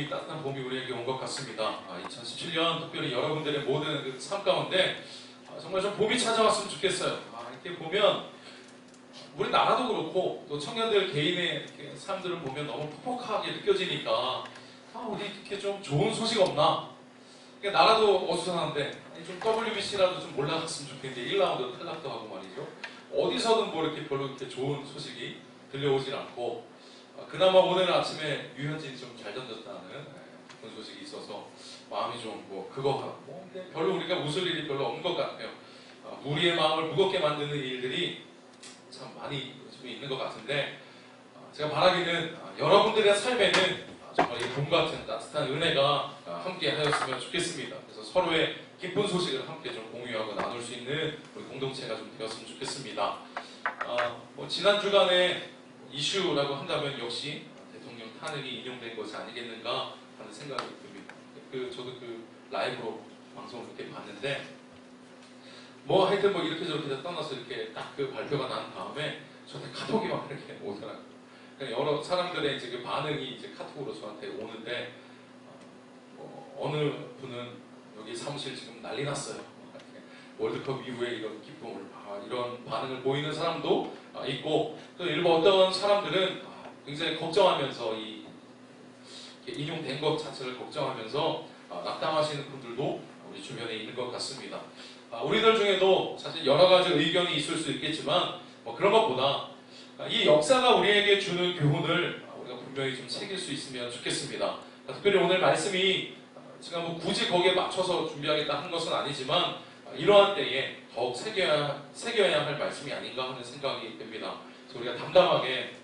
따뜻한 봄이 우리에게 온 것 같습니다. 2017년 특별히 여러분들의 모든 그 삶 가운데 정말 좀 봄이 찾아왔으면 좋겠어요. 이렇게 보면 우리 나라도 그렇고 또 청년들 개인의 삶들을 보면 너무 퍽퍽하게 느껴지니까 우리 이렇게 좀 좋은 소식 없나? 나라도 어수선한데 좀 WBC라도 좀 올라갔으면 좋겠는데 1라운드 탈락도 하고 말이죠. 어디서든 뭐 이렇게 별로 이렇게 좋은 소식이 들려오질 않고 그나마 오늘 아침에 유현진이 좀 잘 던졌다는 그런 소식이 있어서 마음이 좀 뭐 그거 같고 근데 별로 우리가 웃을 일이 별로 없는 것 같아요. 우리의 마음을 무겁게 만드는 일들이 참 많이 요즘에 있는 것 같은데 제가 바라기는 여러분들의 삶에는 정말 이 봄 같은 따뜻한 은혜가 함께 하였으면 좋겠습니다. 그래서 서로의 기쁜 소식을 함께 좀 공유하고 나눌 수 있는 우리 공동체가 좀 되었으면 좋겠습니다. 지난 주간에 이슈라고 한다면 역시 대통령 탄핵이 인용된 것이 아니겠는가 하는 생각이 듭니다. 저도 라이브로 방송을 이렇게 봤는데 하여튼 이렇게 저렇게 떠나서 이렇게 딱 그 발표가 난 다음에 저한테 카톡이 막 이렇게 오더라고요. 여러 사람들의 이제 그 반응이 이제 카톡으로 저한테 오는데 어느 분은 여기 사무실 지금 난리 났어요. 월드컵 이후에 이런 기쁨을 이런 반응을 보이는 사람도 있고 또 일부 어떤 사람들은 굉장히 걱정하면서 이 인용된 것 자체를 걱정하면서 낙담하시는 분들도 우리 주변에 있는 것 같습니다. 우리들 중에도 사실 여러 가지 의견이 있을 수 있겠지만 그런 것보다 이 역사가 우리에게 주는 교훈을 우리가 분명히 좀 새길 수 있으면 좋겠습니다. 특별히 오늘 말씀이 제가 굳이 거기에 맞춰서 준비하겠다 한 것은 아니지만 이러한 때에 더욱 새겨야 할 말씀이 아닌가 하는 생각이 듭니다. 그래서 우리가 담담하게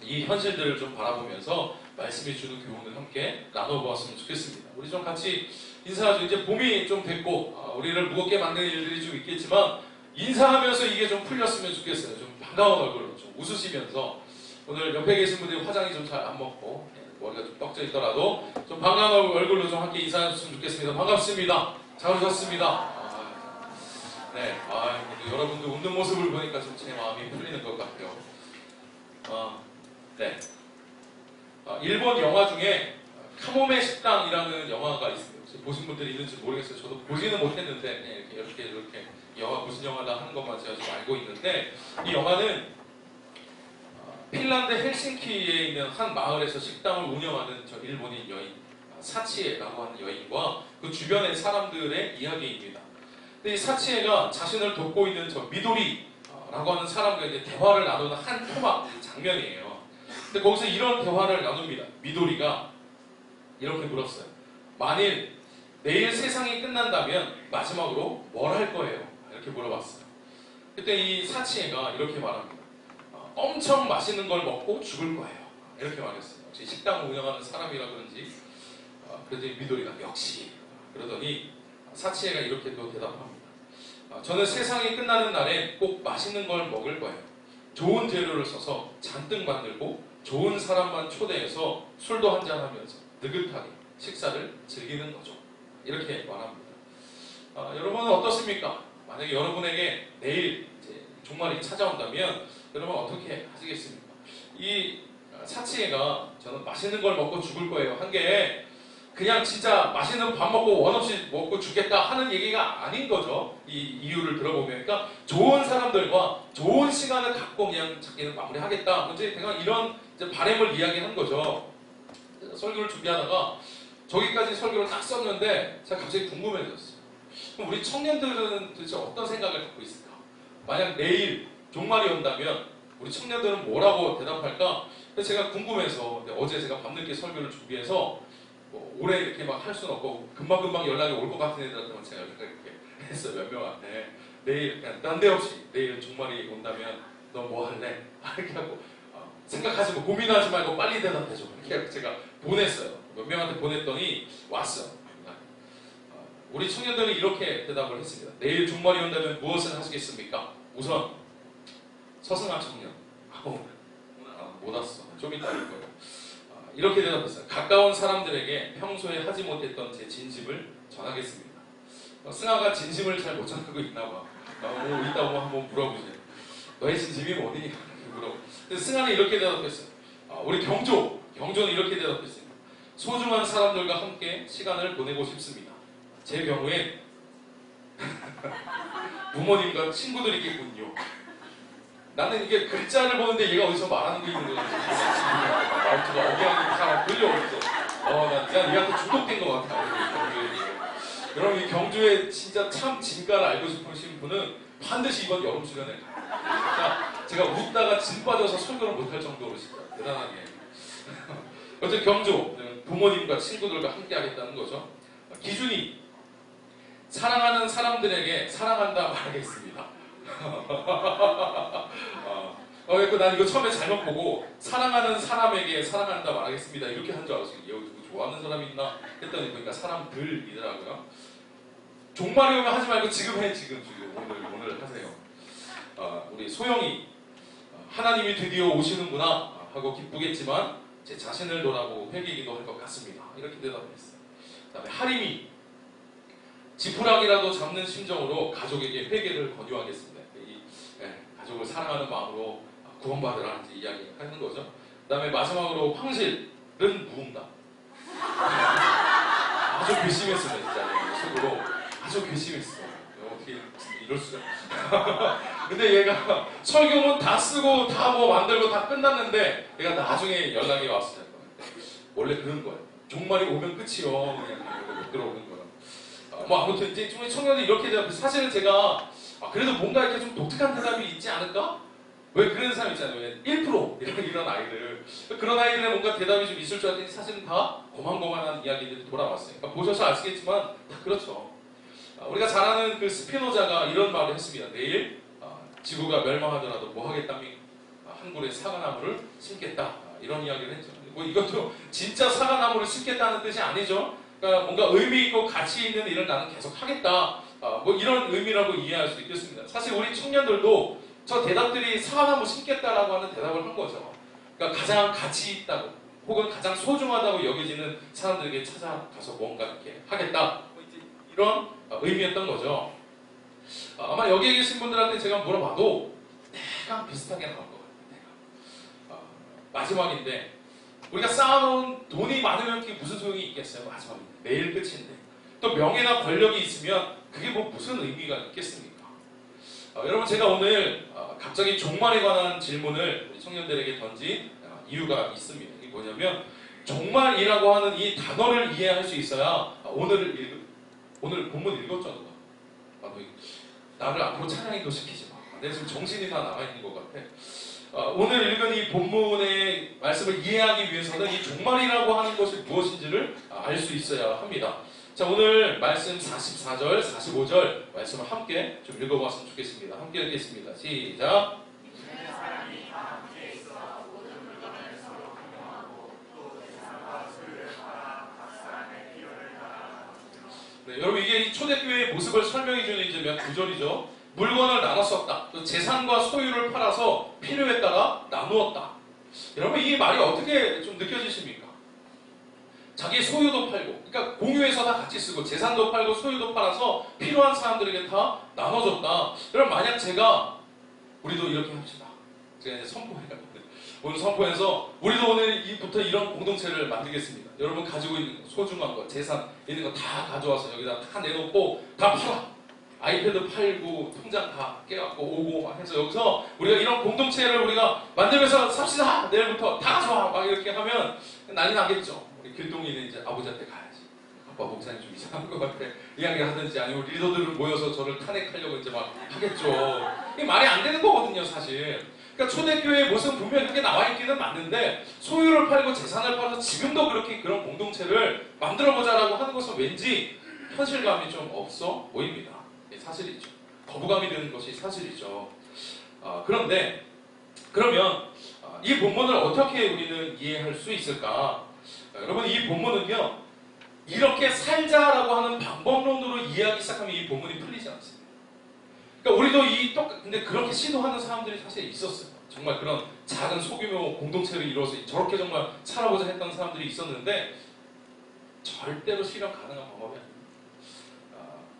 이 현실들을 좀 바라보면서 말씀이 주는 교훈을 함께 나눠보았으면 좋겠습니다. 우리 좀 같이 인사하죠. 이제 봄이 좀 됐고 우리를 무겁게 만드는 일들이 좀 있겠지만 인사하면서 이게 좀 풀렸으면 좋겠어요. 좀 반가운 얼굴로 좀 웃으시면서 오늘 옆에 계신 분들이 화장이 좀 잘 안 먹고 머리가 좀 떡져 있더라도 좀 반가운 얼굴로 좀 함께 인사하셨으면 좋겠습니다. 반갑습니다. 잘 오셨습니다. 네, 여러분들 웃는 모습을 보니까 좀 제 마음이 풀리는 것 같아요. 네. 일본 영화 중에 카모메 식당이라는 영화가 있어요. 보신 분들이 있는지 모르겠어요. 저도 보지는 못했는데 이렇게 영화 무슨 영화다 하는 것만 제가 좀 알고 있는데 이 영화는 핀란드 헬싱키에 있는 한 마을에서 식당을 운영하는 저 일본인 여인 사치에라고 하는 여인과 그 주변의 사람들의 이야기입니다. 근데 이 사치에가 자신을 돕고 있는 저 미도리라고 하는 사람과 이제 대화를 나누는 한 토막 장면이에요. 근데 거기서 이런 대화를 나눕니다. 미도리가 이렇게 물었어요. 만일 내일 세상이 끝난다면 마지막으로 뭘 할 거예요? 이렇게 물어봤어요. 그때 이 사치애가 이렇게 말합니다. 엄청 맛있는 걸 먹고 죽을 거예요. 이렇게 말했어요. 역시 식당을 운영하는 사람이라 그런지 그랬더니 미도리가 역시 그러더니 사치애가 이렇게 또 대답합니다. 저는 세상이 끝나는 날엔 꼭 맛있는 걸 먹을 거예요. 좋은 재료를 써서 잔뜩 만들고 좋은 사람만 초대해서 술도 한잔하면서 느긋하게 식사를 즐기는 거죠. 이렇게 말합니다. 여러분은 어떻습니까? 만약에 여러분에게 내일 이제 종말이 찾아온다면 여러분 어떻게 하시겠습니까? 이 사치애가 저는 맛있는 걸 먹고 죽을 거예요 한 게 그냥 진짜 맛있는 밥 먹고 원 없이 먹고 죽겠다 하는 얘기가 아닌 거죠. 이 이유를 들어보면 그러니까 좋은 사람들과 좋은 시간을 갖고 그냥 자기는 마무리하겠다. 이제 제가 이런 이제 바람을 이야기한 거죠. 설교를 준비하다가 저기까지 설교를 딱 썼는데 제가 갑자기 궁금해졌어요. 그럼 우리 청년들은 도대체 어떤 생각을 갖고 있을까? 만약 내일 종말이 온다면 우리 청년들은 뭐라고 대답할까? 그래서 제가 궁금해서 어제 제가 밤늦게 설교를 준비해서 오래 이렇게 막 할 수는 없고 금방금방 연락이 올 것 같은 애들한테만 제가 이렇게 했어요. 몇 명한테 내일 그냥 난데없이 내일 종말이 온다면 너 뭐 할래? 이렇게 하고 생각하지 마, 고민하지 말고 빨리 대답해줘. 이렇게 제가 보냈어요. 몇 명한테 보냈더니 왔어. 우리 청년들은 이렇게 대답을 했습니다. 내일 종말이 온다면 무엇을 하시겠습니까? 우선 서승한 청년. 못 왔어. 좀 이따 올 거예요. 이렇게 대답했어요. 가까운 사람들에게 평소에 하지 못했던 제 진심을 전하겠습니다. 승아가 진심을 잘 못 전하고 있나 봐. 이따 오면 한번 물어보세요. 너의 진심이 어디니? 물어보. 승아는 이렇게 대답했어요. 우리 경조는 이렇게 대답했어요. 소중한 사람들과 함께 시간을 보내고 싶습니다. 제 경우엔 부모님과 친구들이겠군요. 나는 이게 글자를 보는데 얘가 어디서 말하는 거 있는 거지. 말투가 억양이 잘 들려오면서 난 얘한테 중독된 것 같아. 여러분 이 경주에 진짜 참 진가를 알고 싶으신 분은 반드시 이번 여름 수련회 가요. 제가 웃다가 진 빠져서 설교를 못할 정도로 진짜 대단하게. 어쨌든 경주 부모님과 친구들과 함께 하겠다는 거죠. 기준이 사랑하는 사람들에게 사랑한다 말하겠습니다. 난 이거 처음에 잘못 보고 사랑하는 사람에게 사랑한다 말하겠습니다 이렇게 한 줄 알았어요. 얘 누구 좋아하는 사람이 있나 했더니 보니까 사람들이더라고요. 종말이 오면 하지 말고 지금 해. 지금 오늘 하세요. 우리 소영이 하나님이 드디어 오시는구나 하고 기쁘겠지만 제 자신을 돌아보고 회개기도 할 것 같습니다. 이렇게 대답했어요. 그 다음에 하림이 지푸라기라도 잡는 심정으로 가족에게 회개를 권유하겠습니다. 가족을 사랑하는 마음으로 구원받으라 이제 이야기하는 거죠. 그 다음에 마지막으로 황실은 무응답. 아주 괘씸했어요. 진짜 속으로 아주 괘씸했어. 어떻게 이럴 수가. 근데 얘가 설교문 다 쓰고 다 뭐 만들고 다 끝났는데 얘가 나중에 연락이 왔어요. 원래 그런 거예요. 종말이 오면 끝이요. 그냥 못 들어오는 거예요. 아무튼 이제 좀 청년이 이렇게 되면 사실은 제가 그래도 뭔가 이렇게 좀 독특한 대답이 있지 않을까? 왜 그런 사람 있잖아요. 1% 이런 아이들. 그런 아이들의 뭔가 대답이 좀 있을 줄 알았더니 사실은 다 고만고만한 이야기들이 돌아왔어요. 그러니까 보셔서 아시겠지만 다 그렇죠. 우리가 잘 아는 그 스피노자가 이런 말을 했습니다. 내일 지구가 멸망하더라도 뭐 하겠다며 한 그루의 사과나무를 심겠다. 이런 이야기를 했죠. 뭐 이것도 진짜 사과나무를 심겠다는 뜻이 아니죠. 그러니까 뭔가 의미 있고 가치 있는 일을 나는 계속 하겠다. 뭐 이런 의미라고 이해할 수 있겠습니다. 사실 우리 청년들도 저 대답들이 사과나무 심겠다라고 하는 대답을 한 거죠. 그러니까 가장 가치 있다고 혹은 가장 소중하다고 여겨지는 사람들에게 찾아가서 뭔가 이렇게 하겠다. 뭐 이런 의미였던 거죠. 아마 여기에 계신 분들한테 제가 물어봐도 대강 비슷하게 나올 것 같아요. 마지막인데 우리가 쌓아놓은 돈이 많으면 그게 무슨 소용이 있겠어요? 마지막인데 매일 끝인데 또 명예나 권력이 있으면 그게 뭐 무슨 의미가 있겠습니까? 여러분 제가 오늘 갑자기 종말에 관한 질문을 우리 청년들에게 던진 이유가 있습니다. 이게 뭐냐면 종말이라고 하는 이 단어를 이해할 수 있어야 오늘 본문 읽었죠? 나를 앞으로 찬양인도 시키지 마. 내가 지금 정신이 다 나가있는 것 같아. 오늘 읽은 이 본문의 말씀을 이해하기 위해서는 이 종말이라고 하는 것이 무엇인지를 알 수 있어야 합니다. 자, 오늘 말씀 44절, 45절 말씀을 함께 좀 읽어봤으면 좋겠습니다. 함께 읽겠습니다. 시작! 네, 여러분 이게 초대교회의 모습을 설명해주는 이제 몇 구절이죠. 물건을 나눴었다. 또 재산과 소유를 팔아서 필요에 따라 나누었다. 여러분 이 말이 어떻게 좀 느껴지십니까? 자기 소유도 팔고, 그러니까 공유해서 다 같이 쓰고 재산도 팔고 소유도 팔아서 필요한 사람들에게 다 나눠줬다. 여러분 만약 우리도 이렇게 합시다. 제가 이제 선포해요. 오늘 선포해서 우리도 오늘부터 이런 공동체를 만들겠습니다. 여러분 가지고 있는 소중한 거, 재산 있는 거 다 가져와서 여기다 다 내놓고 다 팔아. 아이패드 팔고 통장 다 깨갖고 오고 막 해서 여기서 우리가 이런 공동체를 우리가 만들면서 삽시다. 내일부터 다 가져와. 막 이렇게 하면 난리 나겠죠. 우리 길동이는 이제 아버지한테 가야지. 아빠 목사님 좀 이상한 것 같아. 이야기를 하든지 아니면 리더들을 모여서 저를 탄핵하려고 이제 막 하겠죠. 이게 말이 안 되는 거거든요, 사실. 그러니까 초대교회의 모습은 분명히 그렇게 나와 있기는 맞는데 소유를 팔고 재산을 팔아서 지금도 그렇게 그런 공동체를 만들어보자라고 하는 것은 왠지 현실감이 좀 없어 보입니다. 사실이죠. 거부감이 드는 것이 사실이죠. 그런데 그러면 이 본문을 어떻게 우리는 이해할 수 있을까? 여러분 이 본문은요 이렇게 살자라고 하는 방법론으로 이해하기 시작하면 이 본문이 풀리지 않습니다. 그러니까 우리도 근데 그렇게 시도하는 사람들이 사실 있었어요. 정말 그런 작은 소규모 공동체를 이루어서 저렇게 정말 살아보자 했던 사람들이 있었는데 절대로 실현 가능한 방법이 아닙니다.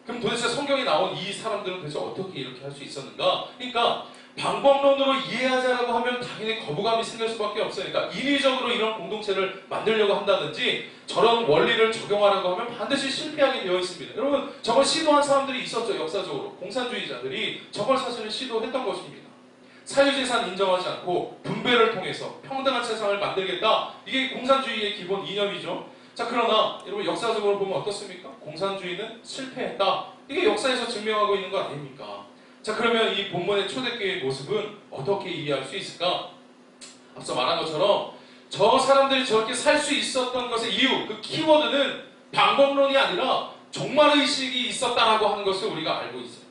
그럼 도대체 성경에 나온 이 사람들은 도대체 어떻게 이렇게 할 수 있었는가? 그러니까 방법론으로 이해하자라고 하면 당연히 거부감이 생길 수밖에 없어요. 그러니까 인위적으로 이런 공동체를 만들려고 한다든지 저런 원리를 적용하려고 하면 반드시 실패하게 되어 있습니다. 여러분, 저걸 시도한 사람들이 있었죠. 역사적으로. 공산주의자들이 저걸 사실 시도했던 것입니다. 사유재산 인정하지 않고 분배를 통해서 평등한 세상을 만들겠다. 이게 공산주의의 기본 이념이죠. 자, 그러나 여러분 역사적으로 보면 어떻습니까? 공산주의는 실패했다. 이게 역사에서 증명하고 있는 거 아닙니까? 자, 그러면 이 본문의 초대교회의 모습은 어떻게 이해할 수 있을까? 앞서 말한 것처럼 저 사람들이 저렇게 살 수 있었던 것의 이유, 그 키워드는 방법론이 아니라 종말의식이 있었다라고 하는 것을 우리가 알고 있어요.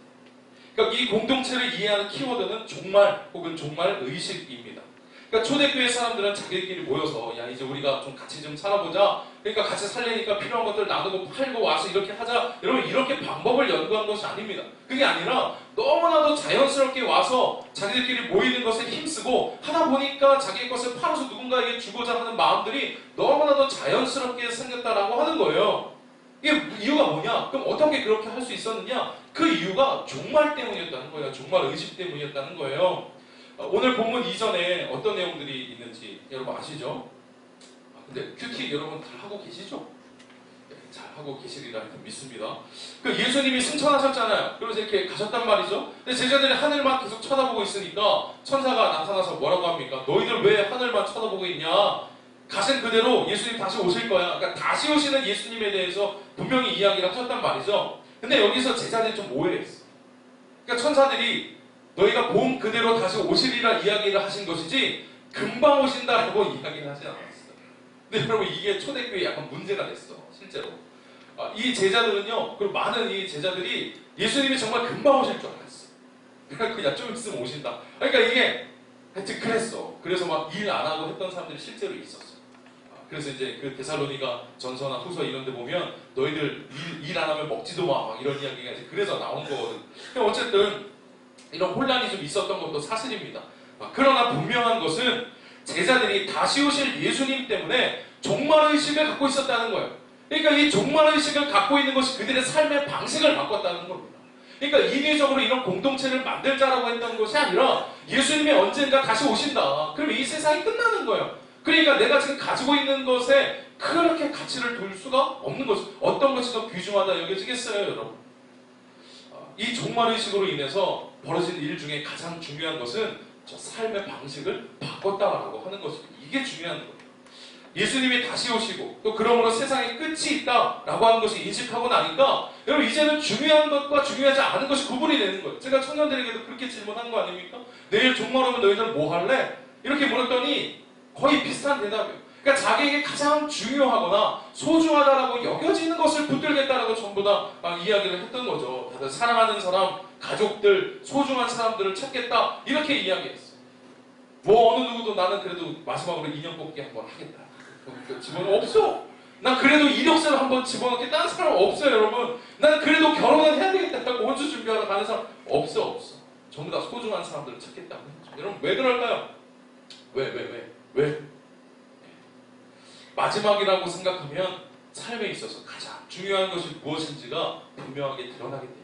그러니까 이 공동체를 이해하는 키워드는 종말 혹은 종말의식입니다. 그러니까 초대교회 사람들은 자기들끼리 모여서 야, 이제 우리가 좀 같이 좀 살아보자. 그러니까 같이 살려니까 필요한 것들 나누고 팔고 와서 이렇게 하자. 여러분, 이렇게 방법을 연구한 것이 아닙니다. 그게 아니라 너무나도 자연스럽게 와서 자기들끼리 모이는 것에 힘쓰고 하다 보니까 자기의 것을 팔아서 누군가에게 주고자 하는 마음들이 너무나도 자연스럽게 생겼다라고 하는 거예요. 이게 이유가 뭐냐? 그럼 어떻게 그렇게 할 수 있었느냐? 그 이유가 종말 때문이었다는 거예요. 종말 의식 때문이었다는 거예요. 오늘 본문 이전에 어떤 내용들이 있는지 여러분 아시죠? 근데 큐티 여러분 잘 하고 계시죠? 네, 잘 하고 계시리라 믿습니다. 그 예수님이 승천하셨잖아요. 그래서 이렇게 가셨단 말이죠. 근데 제자들이 하늘만 계속 쳐다보고 있으니까 천사가 나타나서 뭐라고 합니까? 너희들 왜 하늘만 쳐다보고 있냐? 가신 그대로 예수님 다시 오실 거야. 그러니까 다시 오시는 예수님에 대해서 분명히 이야기를 하셨단 말이죠. 근데 여기서 제자들이 좀 오해했어. 그러니까 천사들이 너희가 본 그대로 다시 오시리라 이야기를 하신 것이지 금방 오신다라고 이야기를 하지 않았어요. 근데 여러분, 이게 초대교회에 약간 문제가 됐어. 실제로. 이 제자들은요, 그리고 많은 이 제자들이 예수님이 정말 금방 오실 줄 알았어. 그러니까 그냥 좀 있으면 오신다. 그러니까 이게 하여튼 그랬어. 그래서 막 일 안 하고 했던 사람들이 실제로 있었어. 그래서 이제 그 데살로니가 전서나 후서 이런 데 보면 너희들 일 안 하면 먹지도 마. 막 이런 이야기가 이제 그래서 나온 거거든. 어쨌든 이런 혼란이 좀 있었던 것도 사실입니다. 그러나 분명한 것은 제자들이 다시 오실 예수님 때문에 종말의식을 갖고 있었다는 거예요. 그러니까 이 종말의식을 갖고 있는 것이 그들의 삶의 방식을 바꿨다는 겁니다. 그러니까 인위적으로 이런 공동체를 만들자라고 했던 것이 아니라 예수님이 언젠가 다시 오신다. 그럼 이 세상이 끝나는 거예요. 그러니까 내가 지금 가지고 있는 것에 그렇게 가치를 둘 수가 없는 거죠. 어떤 것이 더 귀중하다 여겨지겠어요, 여러분? 이 종말의식으로 인해서 벌어진 일 중에 가장 중요한 것은 저 삶의 방식을 바꿨다라고 하는 것입니다. 이게 중요한 거예요. 예수님이 다시 오시고 또 그러므로 세상에 끝이 있다라고 하는 것을 인식하고 나니까 여러분, 이제는 중요한 것과 중요하지 않은 것이 구분이 되는 거예요. 제가 청년들에게도 그렇게 질문한 거 아닙니까? 내일 종말 오면 너희들 뭐 할래? 이렇게 물었더니 거의 비슷한 대답이에요. 그러니까 자기에게 가장 중요하거나 소중하다라고 여겨지는 것을 붙들겠다라고 전부 다 이야기를 했던 거죠. 다들 사랑하는 사람, 가족들, 소중한 사람들을 찾겠다 이렇게 이야기했어요. 뭐 어느 누구도 나는 그래도 마지막으로 인형 뽑기 한번 하겠다. 집어넣어 없어. 난 그래도 이력서를 한번 집어넣게 다른 사람 없어요, 여러분. 난 그래도 결혼은 해야 되겠다고 혼수 준비하러 가는 사람 없어. 전부 다 소중한 사람들을 찾겠다고 했죠. 여러분, 왜 그럴까요? 왜? 마지막이라고 생각하면 삶에 있어서 가장 중요한 것이 무엇인지가 분명하게 드러나게 되는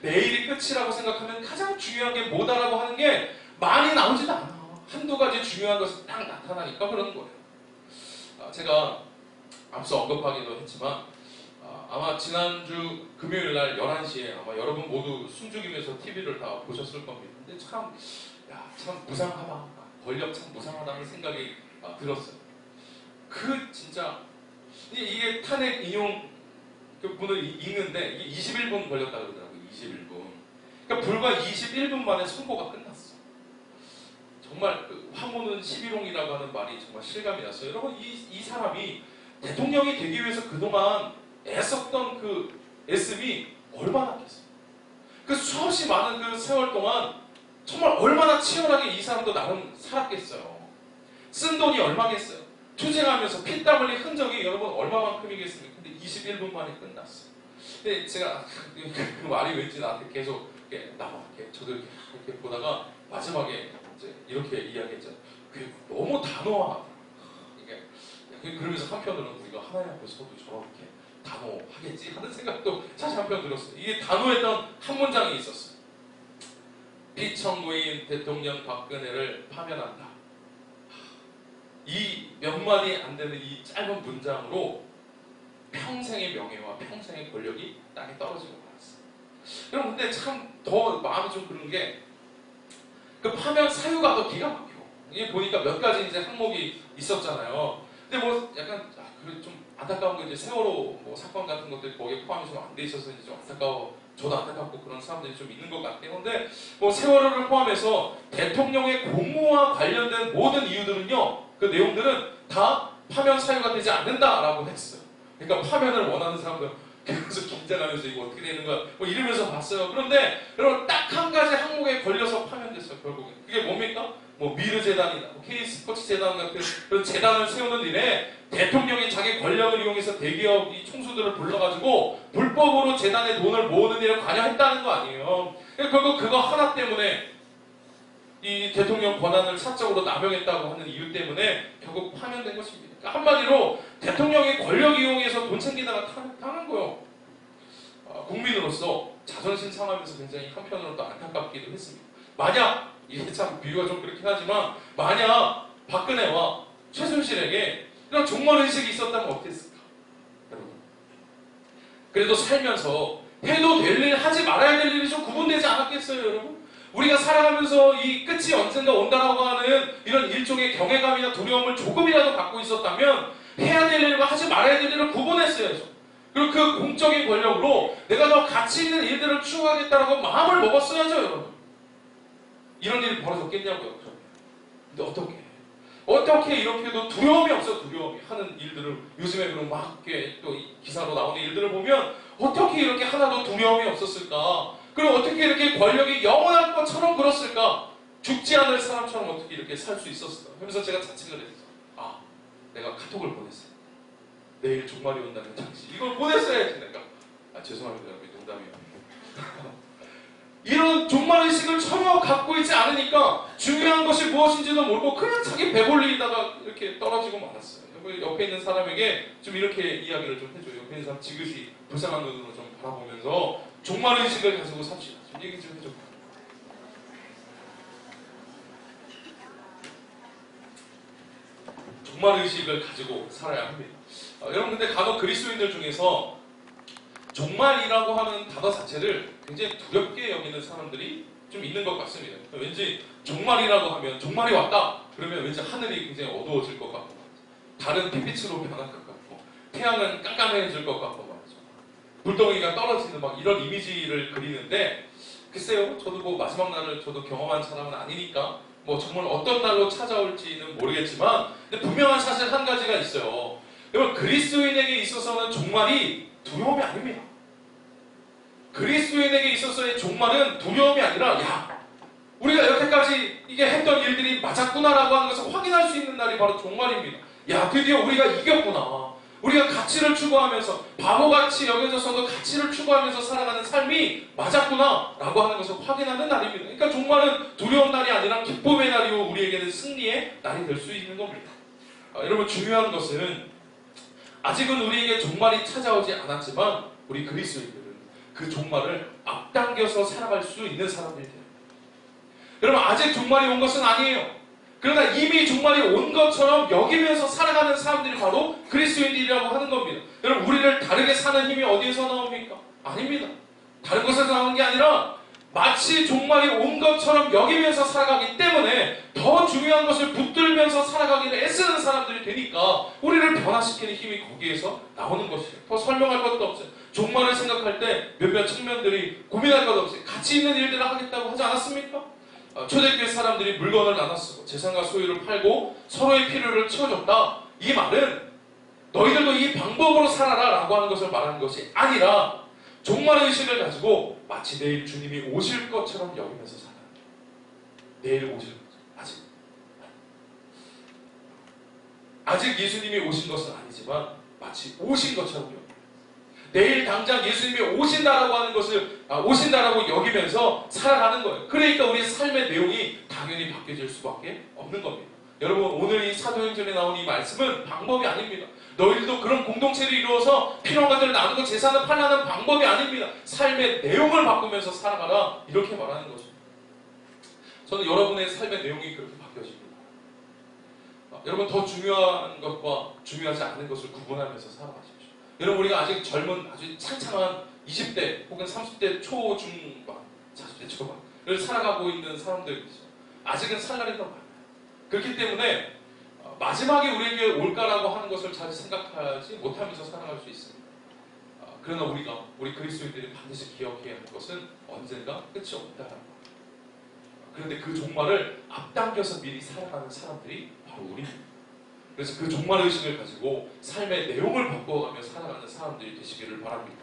거예요. 내일이 끝이라고 생각하면 가장 중요한 게 뭐다라고 하는 게 많이 나오지도 않아. 한두 가지 중요한 것이 딱 나타나니까 그러는 거예요. 제가 앞서 언급하기도 했지만 아마 지난주 금요일날 11시에 아마 여러분 모두 숨죽이면서 TV를 다 보셨을 겁니다. 근데 참 무상하다. 권력 참 무상하다는 생각이 들었어요. 진짜 이게 탄핵 인용 그 분을 읽는데 이게 21분 걸렸다 그러더라고요. 21분. 그러니까 불과 21분 만에 선고가 끝났어. 정말 그 황혼은 11홍이라고 하는 말이 정말 실감이 났어요. 여러분, 이 사람이 대통령이 되기 위해서 그동안 애썼던 그 애씀이 얼마나 겠어요. 그 수없이 많은 그 세월 동안 정말 얼마나 치열하게 이 사람도 나름 살았겠어요. 쓴 돈이 얼마겠어요. 투쟁하면서 피땀 흘린 흔적이 여러분 얼마만큼이겠습니까? 근데 21분 만에 끝났어요. 근데 제가 그 말이 왠지 나한테 계속 저도 이렇게 보다가 마지막에 이제 이렇게 이야기했죠. 그게 너무 단호하다. 이게 그러면서 한편으로는 우리가 하나님 앞에서도 저렇게 단호하겠지 하는 생각도 사실 한편 들었어요. 이게 단호했던 한 문장이 있었어요. 피청구인 대통령 박근혜를 파면한다. 이 몇 마디 안 되는 이 짧은 문장으로 평생의 명예와 평생의 권력이 땅에 떨어지고 말았어요. 여러분, 근데 참 더 마음이 좀 그런 게, 그 파면 사유가 더 기가 막혀. 이게 보니까 몇 가지 이제 항목이 있었잖아요. 근데 뭐 약간 좀 안타까운 게, 이제 세월호 뭐 사건 같은 것들이 거기에 포함이 좀 안 돼 있어서 이제 좀 안타까워, 저도 안타깝고 그런 사람들이 좀 있는 것 같아요. 근데 뭐 세월호를 포함해서 대통령의 공무와 관련된 모든 이유들은요, 그 내용들은 다 파면 사유가 되지 않는다라고 했어요. 그러니까 파면을 원하는 사람들 그래서 긴장하면서 이거 어떻게 되는 거야 뭐 이러면서 봤어요. 그런데 여러분, 딱 한 가지 항목에 걸려서 파면됐어요. 결국엔 그게 뭡니까? 뭐 미르 재단이나 뭐 K스포츠 재단 같은 그런 재단을 세우는 일에 대통령이 자기 권력을 이용해서 대기업 이 총수들을 불러가지고 불법으로 재단에 돈을 모으는 일에 관여했다는 거 아니에요. 결국 그거 하나 때문에, 이 대통령 권한을 사적으로 남용했다고 하는 이유 때문에 결국 파면된 것입니다. 그러니까 한마디로 대통령이 권력 이용해서 돈 챙기다가 당한 거예요. 국민으로서 자존심 상하면서 굉장히 한편으로 또 안타깝기도 했습니다. 만약, 이게 참 비유가 좀 그렇긴 하지만, 만약 박근혜와 최순실에게 이런 종말의식이 있었다면 어땠을까? 여러분, 그래도 살면서 해도 될 일, 하지 말아야 될 일이 좀 구분되지 않았겠어요, 여러분? 우리가 살아가면서 이 끝이 언젠가 온다라고 하는 이런 일종의 경외감이나 두려움을 조금이라도 갖고 있었다면 해야 될 일과 하지 말아야 될 일을 구분했어야죠. 그리고 그 공적인 권력으로 내가 더 가치 있는 일들을 추구하겠다라고 마음을 먹었어야죠, 여러분. 이런 일이 벌어졌겠냐고요. 근데 어떻게 이렇게도 두려움이 없어, 두려움이 하는 일들을, 요즘에 그런 막 또 기사로 나오는 일들을 보면 어떻게 이렇게 하나도 두려움이 없었을까? 그리고 어떻게 이렇게 권력이 영원할 것처럼 그렇을까? 죽지 않을 사람처럼 어떻게 이렇게 살 수 있었을까? 하면서 제가 자책을 했어요. 내가 카톡을 보냈어요. 내일 종말이 온다는 장치. 이걸 보냈어야지 내가. 죄송합니다. 농담이에요. 이런 종말의식을 전혀 갖고 있지 않으니까 중요한 것이 무엇인지도 모르고 그냥 자기 배불리다가 이렇게 떨어지고 말았어요. 옆에 있는 사람에게 좀 이렇게 이야기를 좀 해줘요. 옆에 있는 사람 지그시 불쌍한 눈으로 좀 바라보면서 종말의식을 가지고 삽시다. 좀 얘기 좀 해줘. 종말의식을 가지고 살아야 합니다. 여러분, 근데 간혹 그리스도인들 중에서 종말이라고 하는 단어 자체를 굉장히 두렵게 여기는 사람들이 좀 있는 것 같습니다. 왠지 종말이라고 하면, 종말이 왔다 그러면 왠지 하늘이 굉장히 어두워질 것 같고, 달은 햇빛으로 변할 것 같고, 태양은 깜깜해질 것 같고 말이죠. 불덩이가 떨어지는 막 이런 이미지를 그리는데, 글쎄요, 저도 뭐 마지막 날을 저도 경험한 사람은 아니니까 뭐 정말 어떤 날로 찾아올지는 모르겠지만, 근데 분명한 사실 한 가지가 있어요. 여러분, 그리스도인에게 있어서는 종말이 두려움이 아닙니다. 그리스도인에게 있어서의 종말은 두려움이 아니라, 우리가 여태까지 이게 했던 일들이 맞았구나라고 하는 것을 확인할 수 있는 날이 바로 종말입니다. 드디어 우리가 이겼구나. 우리가 가치를 추구하면서, 바보같이 여겨져서도 가치를 추구하면서 살아가는 삶이 맞았구나 라고 하는 것을 확인하는 날입니다. 그러니까 종말은 두려운 날이 아니라 기쁨의 날이고 우리에게는 승리의 날이 될 수 있는 겁니다. 여러분, 중요한 것은 아직은 우리에게 종말이 찾아오지 않았지만 우리 그리스도인들은 그 종말을 앞당겨서 살아갈 수 있는 사람들이 돼요. 여러분, 아직 종말이 온 것은 아니에요. 그러나 이미 종말이 온 것처럼 여기면서 살아가는 사람들이 바로 그리스도인들이라고 하는 겁니다. 여러분, 우리를 다르게 사는 힘이 어디에서 나옵니까? 아닙니다. 다른 곳에서 나오는 게 아니라 마치 종말이 온 것처럼 여기면서 살아가기 때문에 더 중요한 것을 붙들면서 살아가기를 애쓰는 사람들이 되니까 우리를 변화시키는 힘이 거기에서 나오는 것이에요. 더 설명할 것도 없어요. 종말을 생각할 때 몇몇 측면들이 고민할 것 없이 가치 있는 일들을 하겠다고 하지 않았습니까? 초대교회 사람들이 물건을 나눠 쓰고 재산과 소유를 팔고 서로의 필요를 채워줬다. 이 말은 너희들도 이 방법으로 살아라 라고 하는 것을 말하는 것이 아니라 종말의식을 가지고 마치 내일 주님이 오실 것처럼 여기면서 살아라. 내일 오실 것. 아직 예수님이 오신 것은 아니지만 마치 오신 것처럼 여기면서, 내일 당장 예수님이 오신다라고 하는 것을 오신다라고 여기면서 살아가는 거예요. 그러니까 우리의 삶의 내용이 당연히 바뀌어질 수밖에 없는 겁니다. 여러분, 오늘 이 사도행전에 나온 이 말씀은 방법이 아닙니다. 너희들도 그런 공동체를 이루어서 필요한 것들을 나누고 재산을 팔라는 방법이 아닙니다. 삶의 내용을 바꾸면서 살아가라, 이렇게 말하는 거죠. 저는 여러분의 삶의 내용이 그렇게 바뀌어집니다. 여러분 더 중요한 것과 중요하지 않은 것을 구분하면서 살아가십시오. 여러분 우리가 아직 젊은 아주 창창한 20대 혹은 30대 초중반, 40대 초반을 살아가고 있는 사람들이죠. 아직은 살 날이 더 많아요. 그렇기 때문에 마지막에 우리에게 올까라고 하는 것을 잘 생각하지 못하면서 살아갈 수 있습니다. 그러나 우리 그리스도인들이 반드시 기억해야 할 것은 언젠가 끝이 없다라는 것. 그런데 그 종말을 앞당겨서 미리 살아가는 사람들이 바로 우리입니다. 그래서 그 종말의식을 가지고 삶의 내용을 바꿔가며 살아가는 사람들이 되시기를 바랍니다.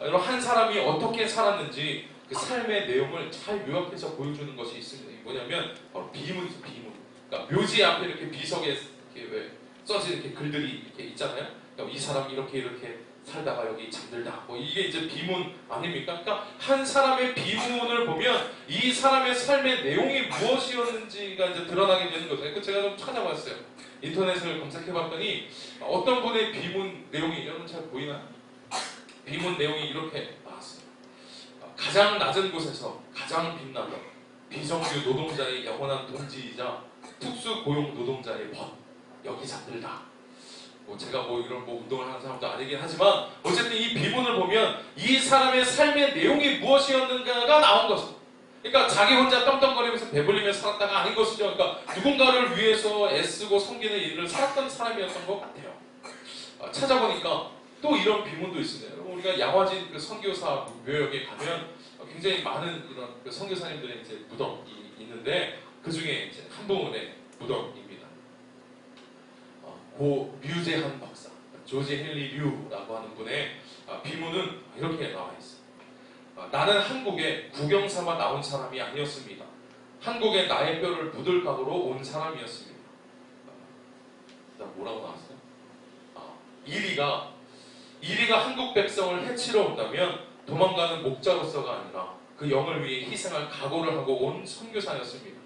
여러분 한 사람이 어떻게 살았는지 그 삶의 내용을 잘 요약해서 보여주는 것이 있습니다. 이게 뭐냐면 바로 비문이죠. 비문. 그러니까 묘지 앞에 이렇게 비석에 이렇게 왜 써진 이렇게 글들이 이렇게 있잖아요. 그러니까 이 사람이 이렇게 살다가 여기 잠들다. 뭐 이게 이제 비문 아닙니까? 그러니까 한 사람의 비문을 보면 이 사람의 삶의 내용이 무엇이었는지가 이제 드러나게 되는 거죠. 그 제가 좀 찾아봤어요. 인터넷을 검색해봤더니 어떤 분의 비문 내용이 여러분 잘 보이나요? 비문 내용이 이렇게 나왔어요. 가장 낮은 곳에서 가장 빛나던 비정규 노동자의 영원한 동지이자 특수 고용 노동자의 벗 여기 잠들다. 제가 이런 운동을 하는 사람도 아니긴 하지만 어쨌든 이 비문을 보면 이 사람의 삶의 내용이 무엇이었는가가 나온 것입니다. 그러니까 자기 혼자 떵떵거리면서 배불리며 살았다가 아닌 것이죠. 그러니까 누군가를 위해서 애쓰고 섬기는 일을 살았던 사람이었던 것 같아요. 찾아보니까 또 이런 비문도 있습니다. 우리가 양화진 그 선교사 묘역에 가면 굉장히 많은 이런 그 선교사님들의 이제 무덤이 있는데 그 중에 이제 한 분의 무덤입니다. 고 류재한 박사, 조지 헨리 류라고 하는 분의 비문은 이렇게 나와 있습니다. 나는 한국에 구경 삼아 나온 사람이 아니었습니다. 한국에 나의 뼈를 묻을 각오로 온 사람이었습니다. 뭐라고 나왔어요? 이리가 한국 백성을 해치러 온다면 도망가는 목자로서가 아니라 그 영을 위해 희생할 각오를 하고 온 선교사였습니다.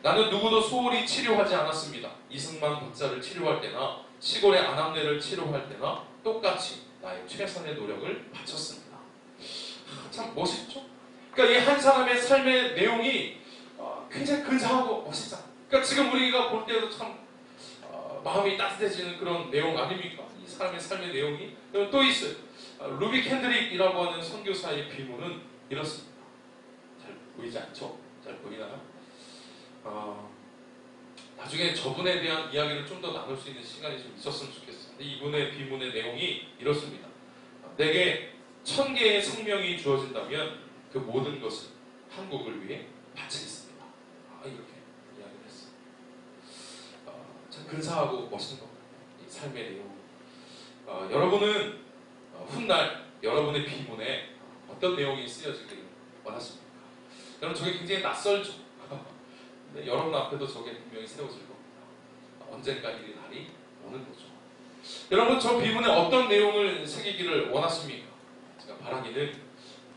나는 누구도 소홀히 치료하지 않았습니다. 이승만 박사를 치료할 때나 시골의 안암내를 치료할 때나 똑같이 나의 최선의 노력을 바쳤습니다. 참 멋있죠? 그러니까 이 한 사람의 삶의 내용이 굉장히 근사하고 멋있잖아요. 그러니까 지금 우리가 볼 때도 참 마음이 따뜻해지는 그런 내용 아닙니까? 이 사람의 삶의 내용이. 또 있어요. 루비 캔드릭이라고 하는 선교사의 비문은 이렇습니다. 잘 보이지 않죠? 잘 보이나요? 나중에 저분에 대한 이야기를 좀 더 나눌 수 있는 시간이 좀 있었으면 좋겠어요. 이분의 비문의 내용이 이렇습니다. 내게 1000개의 생명이 주어진다면 그 모든 것을 한국을 위해 바치겠습니다. 이렇게 이야기를 했어요. 참 근사하고 멋있는 것 같아요. 이 삶의 내용. 여러분은 훗날 여러분의 비문에 어떤 내용이 쓰여지기를 원하십니까? 여러분 저게 굉장히 낯설죠? 근데 여러분 앞에도 저게 분명히 세워질 겁니다. 언젠가 이 날이 오는 거죠. 여러분 저 비문에 어떤 내용을 새기기를 원하십니까? 제가 바라기는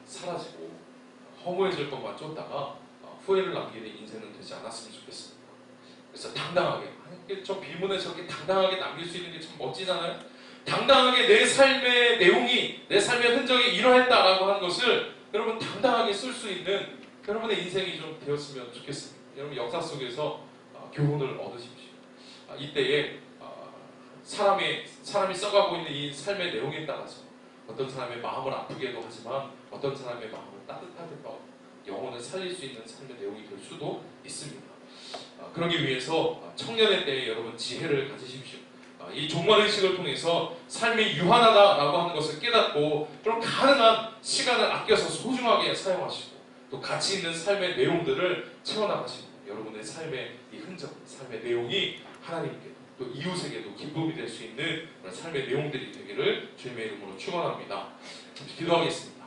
사라지고 허무해질 것만 쫓다가 후회를 남기는 인생은 되지 않았으면 좋겠습니다. 그래서 당당하게 저 비문에 저렇게 당당하게 남길 수 있는 게 참 멋지잖아요. 당당하게 내 삶의 내용이 내 삶의 흔적이 이러했다라고 하는 것을 여러분 당당하게 쓸 수 있는 여러분의 인생이 좀 되었으면 좋겠습니다. 여러분 역사 속에서 교훈을 얻으십시오. 이때에 사람이 써가고 있는 이 삶의 내용에 따라서 어떤 사람의 마음을 아프게도 하지만 어떤 사람의 마음을 따뜻하게 영혼을 살릴 수 있는 삶의 내용이 될 수도 있습니다. 그러기 위해서 청년의 때에 여러분 지혜를 가지십시오. 이 종말의식을 통해서 삶이 유한하다라고 하는 것을 깨닫고 그럼 가능한 시간을 아껴서 소중하게 사용하시고 또 가치 있는 삶의 내용들을 채워나가시고 여러분의 삶의 이 흔적, 삶의 내용이 하나님께도 또 이웃에게도 기쁨이 될 수 있는 삶의 내용들이 되기를 주님의 이름으로 축원합니다. 기도하겠습니다.